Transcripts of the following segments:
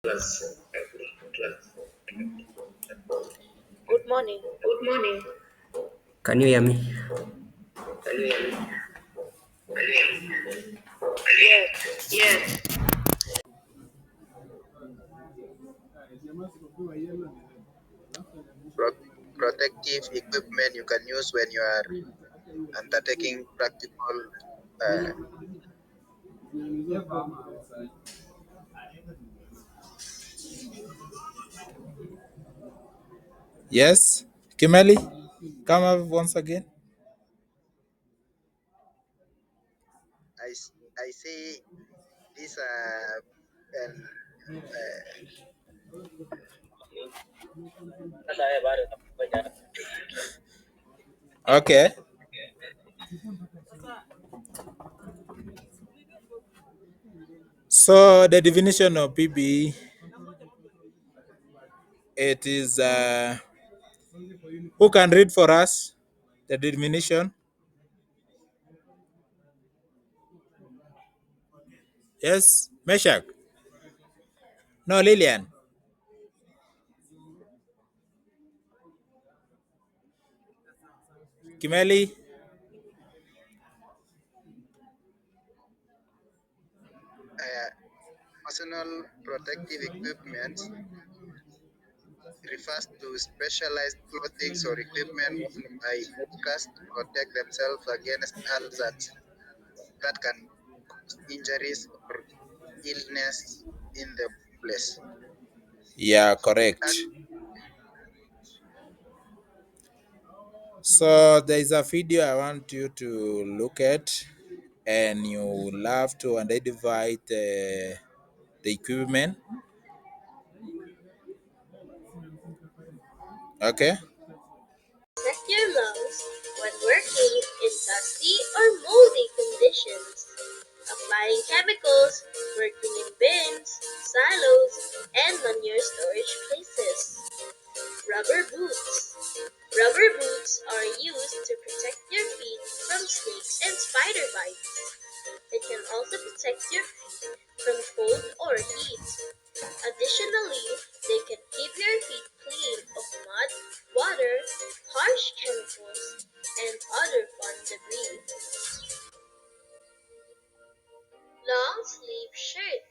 Good morning. Can you hear me? Yes. Pro- Protective equipment you can use when you are undertaking practical. Uh, Yes, Kimeli, come up once again. I say these and Okay. So the definition of PB, it is who can read for us the definition? Yes, Meshach. No, Lillian. Kimeli. uh, personal protective equipment refers to specialized clothing or equipment worn by workers to protect themselves against hazards that can cause injuries or illness in the place. Yeah, correct. So there is a video I want you to look at, and you will have to identify the equipment. Okay. Protect your lungs when working in dusty or moldy conditions. Applying chemicals, working in bins, silos, and manure storage places. Rubber boots. Rubber boots are used to protect your feet from snakes and spider bites. It can also protect your feet from cold or heat. Additionally, they can keep your feet clean of mud, water, harsh chemicals, and other fun debris. Long sleeve shirt.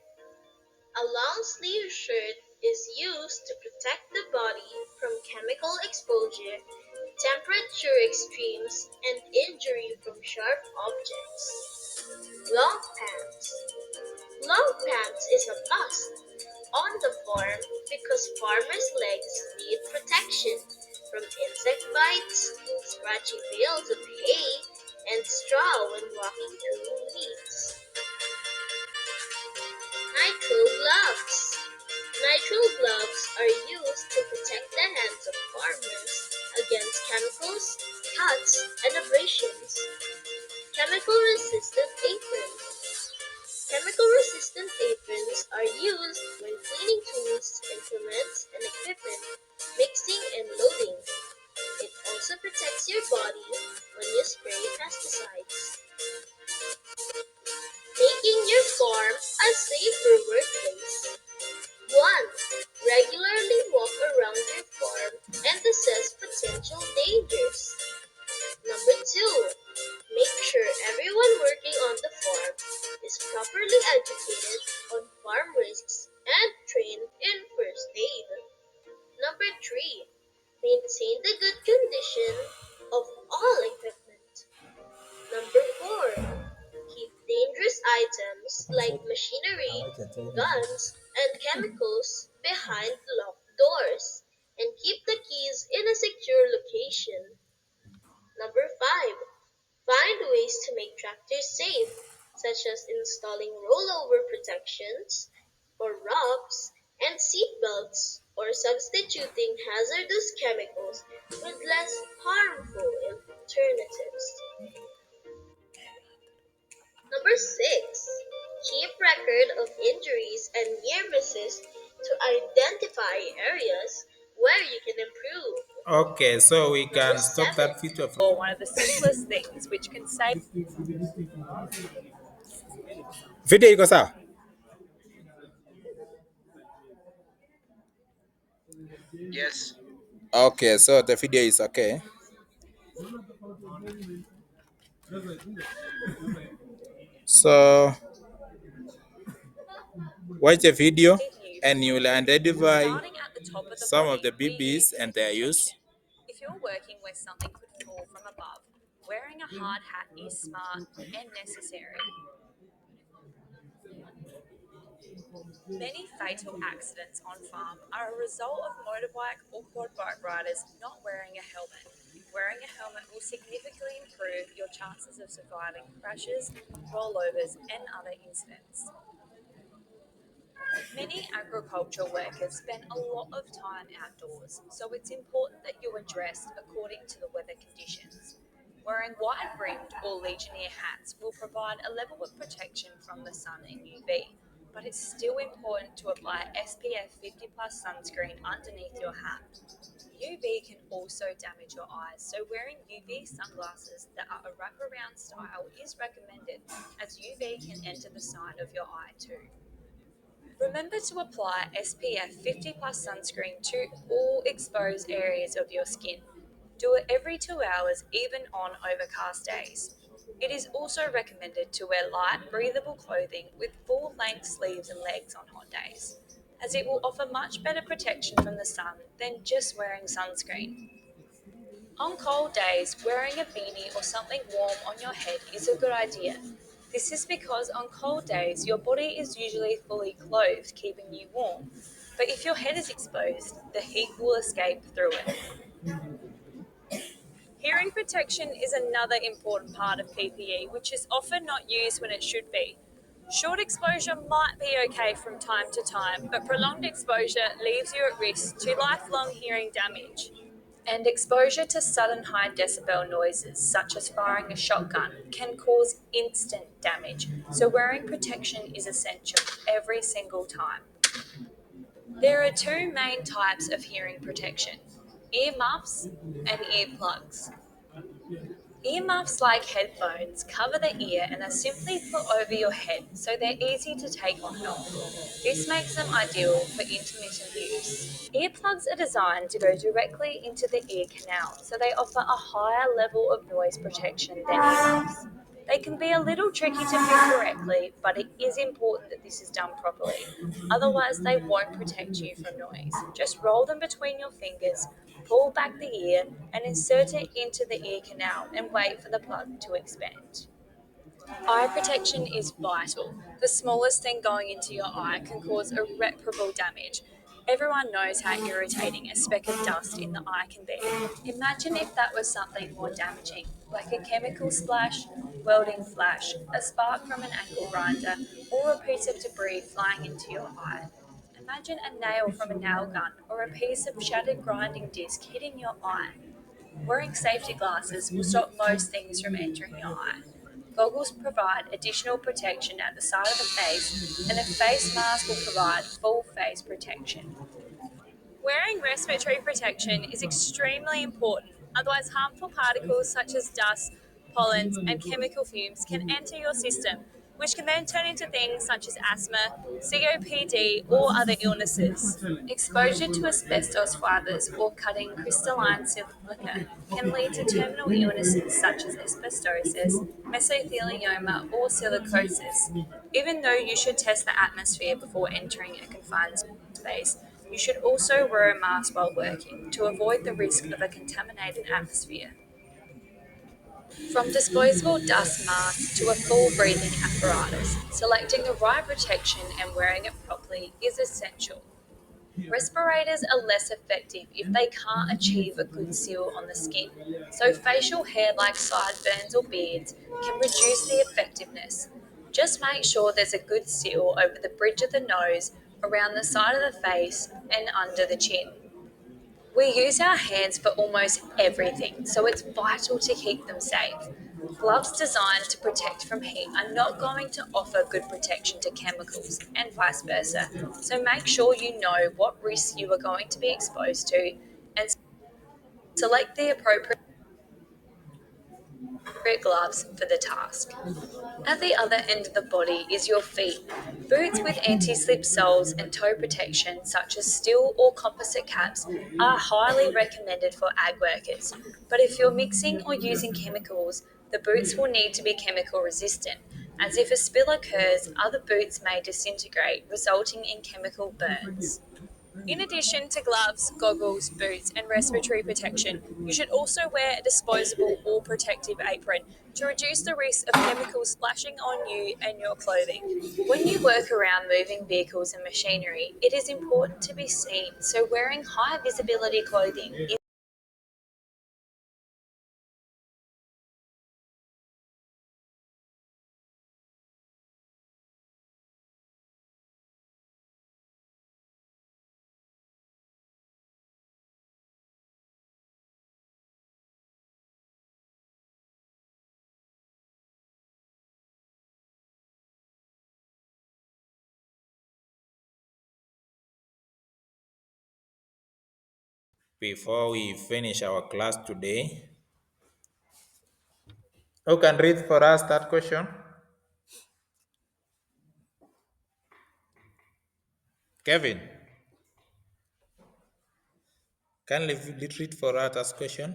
A long sleeve shirt is used to protect the body from chemical exposure, temperature extremes, and injury from sharp objects. Long pants. Long pants is a must on the farm because farmers' legs need protection from insect bites, scratchy bales of hay, and straw when walking through weeds. Nitrile gloves. Nitrile gloves are used to protect the hands of farmers against chemicals, cuts, and abrasions. Chemical resistant aprons. Chemical resistant aprons are used when cleaning tools, implements, and equipment, mixing and loading. It also protects your body when you spray pesticides. Making your farm a safer workplace. 1. Regularly walk around your farm and assess potential dangers. Number 2. Make sure everyone working on the farm is properly educated on farm risks and trained in first aid. Number 3. Maintain the good condition of all equipment. Number 4. Keep dangerous items like machinery, guns, and chemicals behind locked doors, and keep the keys in a secure location. Number 5. Find ways to make tractors safe, such as installing rollover protections or ROPS and seat belts, or substituting hazardous chemicals with less harmful alternatives. Number 6. Keep record of injuries and near misses to identify areas where you can improve. Okay, so we Number can stop 7. that video from. One of the simplest things which can save Video iko sawa? Yes. Okay, so the video is okay. So watch the video and you will identify Starting at the top of the some of body, the we BBs use and head their use. protection. If you're working where something could fall from above, wearing a hard hat is smart and necessary. Many fatal accidents on farm are a result of motorbike or quad bike riders not wearing a helmet. Wearing a helmet will significantly improve your chances of surviving crashes, rollovers, and other incidents. Many agricultural workers spend a lot of time outdoors, so it's important that you are dressed according to the weather conditions. Wearing wide brimmed or Legionnaire hats will provide a level of protection from the sun and UV, but it's still important to apply SPF 50 plus sunscreen underneath your hat. UV can also damage your eyes, so wearing UV sunglasses that are a wraparound style is recommended, as UV can enter the side of your eye too. Remember to apply SPF 50 plus sunscreen to all exposed areas of your skin. Do it every 2 hours, even on overcast days. It is also recommended to wear light, breathable clothing with full length sleeves and legs on hot days, as it will offer much better protection from the sun than just wearing sunscreen. On cold days, wearing a beanie or something warm on your head is a good idea. This is because on cold days, your body is usually fully clothed, keeping you warm. But if your head is exposed, the heat will escape through it. Hearing protection is another important part of PPE, which is often not used when it should be. Short exposure might be okay from time to time, but prolonged exposure leaves you at risk to lifelong hearing damage. And exposure to sudden high decibel noises, such as firing a shotgun, can cause instant damage, so wearing protection is essential every single time. There are two main types of hearing protection: earmuffs and earplugs. Earmuffs, like headphones, cover the ear and are simply put over your head, so they're easy to take on and off. This makes them ideal for intermittent use. Earplugs are designed to go directly into the ear canal, so they offer a higher level of noise protection than earmuffs. They can be a little tricky to fit correctly, but it is important that this is done properly. Otherwise, they won't protect you from noise. Just roll them between your fingers, pull back the ear, and insert it into the ear canal and wait for the plug to expand. Eye protection is vital. The smallest thing going into your eye can cause irreparable damage. Everyone knows how irritating a speck of dust in the eye can be. Imagine if that was something more damaging, like a chemical splash, welding flash, a spark from an ankle grinder, or a piece of debris flying into your eye. Imagine a nail from a nail gun or a piece of shattered grinding disc hitting your eye. Wearing safety glasses will stop most things from entering your eye. Goggles provide additional protection at the side of the face, and a face mask will provide full face protection. Wearing respiratory protection is extremely important, otherwise, harmful particles such as dust, pollens, and chemical fumes can enter your system, which can then turn into things such as asthma, COPD, or other illnesses. Exposure to asbestos fibers or cutting crystalline silica can lead to terminal illnesses such as asbestosis, mesothelioma, or silicosis. Even though you should test the atmosphere before entering a confined space, you should also wear a mask while working to avoid the risk of a contaminated atmosphere. From disposable dust masks to a full breathing apparatus, selecting the right protection and wearing it properly is essential. Respirators are less effective if they can't achieve a good seal on the skin, so facial hair like sideburns or beards can reduce the effectiveness. Just make sure there's a good seal over the bridge of the nose, around the side of the face, and under the chin. We use our hands for almost everything, so it's vital to keep them safe. Gloves designed to protect from heat are not going to offer good protection to chemicals, and vice versa. So make sure you know what risks you are going to be exposed to and select the appropriate Appropriate gloves for the task. At the other end of the body is your feet. Boots with anti slip soles and toe protection, such as steel or composite caps, are highly recommended for ag workers. But if you're mixing or using chemicals, the boots will need to be chemical resistant, as if a spill occurs, other boots may disintegrate, resulting in chemical burns. In addition to gloves, goggles, boots, and respiratory protection, you should also wear a disposable or protective apron to reduce the risk of chemicals splashing on you and your clothing. When you work around moving vehicles and machinery, it is important to be seen, so wearing high visibility clothing is Before we finish our class today, who can read for us that question? Kevin, can you read for us that question?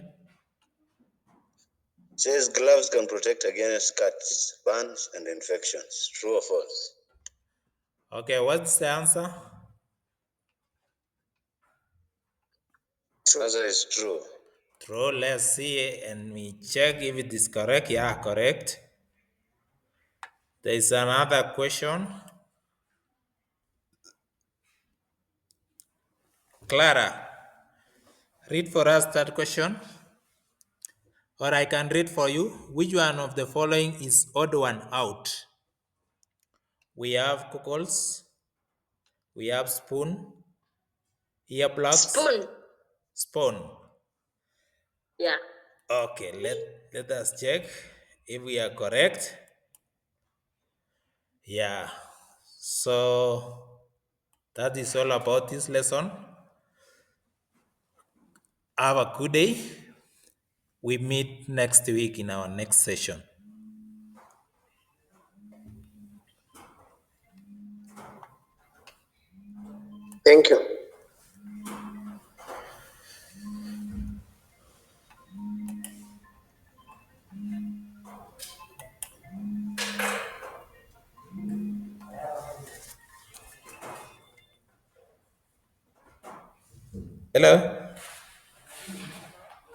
Says gloves can protect against cuts, burns, and infections. True or false? Okay, what's the answer? The answer is true. True, let's see and we check if it is correct. Yeah, correct. There is another question. Clara, read for us that question. Or I can read for you. Which one of the following is odd one out? We have cockles, we have spoon, earplugs, Spoon. spoon. Yeah. Okay, let us check if we are correct. Yeah. So that is all about this lesson. Have a good day. We meet next week in our next session. Thank you. Hello?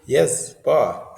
Yes, Pa.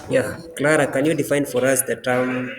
Yeah, Clara, can you define for us the term